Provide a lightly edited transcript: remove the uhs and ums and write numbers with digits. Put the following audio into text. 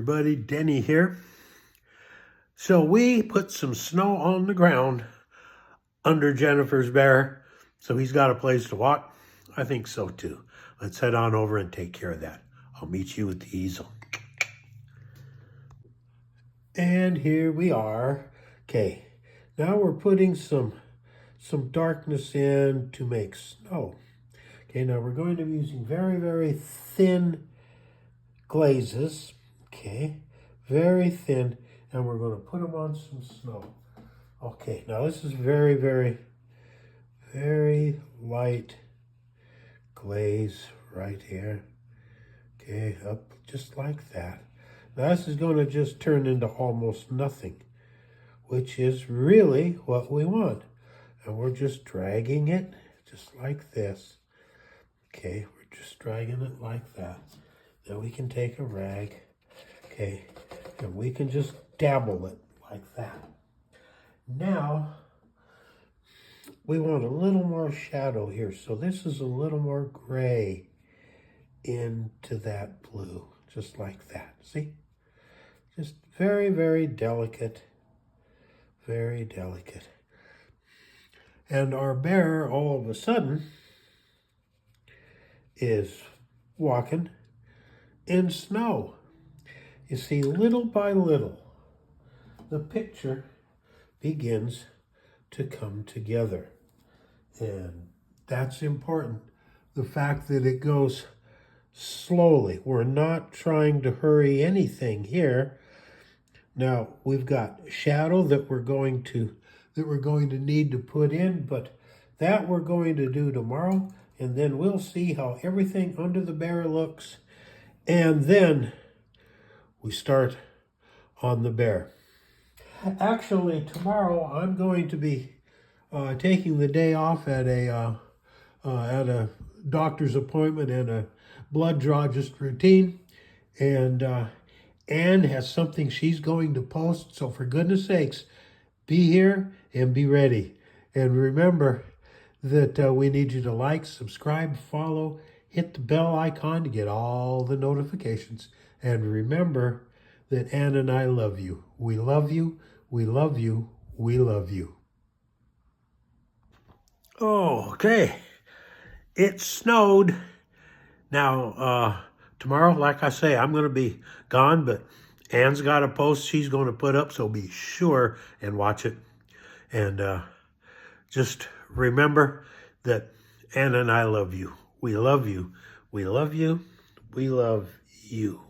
everybody, Denny here. So we put some snow on the ground under Jennifer's bear, so he's got a place to walk. I think so too. Let's head on over and take care of that. I'll meet you at the easel. And here we are. Okay, now we're putting some darkness in to make snow. Okay, now we're going to be using very, very thin glazes. Okay, very thin, and we're going to put them on some snow. Okay, now this is very, very, very light glaze right here. Okay, up just like that. Now this is going to just turn into almost nothing, which is really what we want. And we're just dragging it just like this. Okay, we're just dragging it like that. Then we can take a rag, okay, and we can just dabble it like that. Now, we want a little more shadow here. So this is a little more gray into that blue, just like that. See? Just very, very delicate, very delicate. And our bear, all of a sudden, is walking in snow. You see, little by little, the picture begins to come together. And that's important. The fact that it goes slowly. We're not trying to hurry anything here. Now, we've got shadow that we're going to need to put in, but that we're going to do tomorrow, and then we'll see how everything under the bear looks. And then we start on the bear. Actually, tomorrow I'm going to be taking the day off at a doctor's appointment and a blood draw, just routine. And Anne has something she's going to post. So for goodness sakes, be here and be ready. And remember that we need you to like, subscribe, follow, hit the bell icon to get all the notifications. And remember that Anne and I love you. We love you. We love you. We love you. Oh, okay. It snowed. Now, tomorrow, like I say, I'm going to be gone, but Anne's got a post she's going to put up, so be sure and watch it. And just remember that Anne and I love you. We love you. We love you. We love you.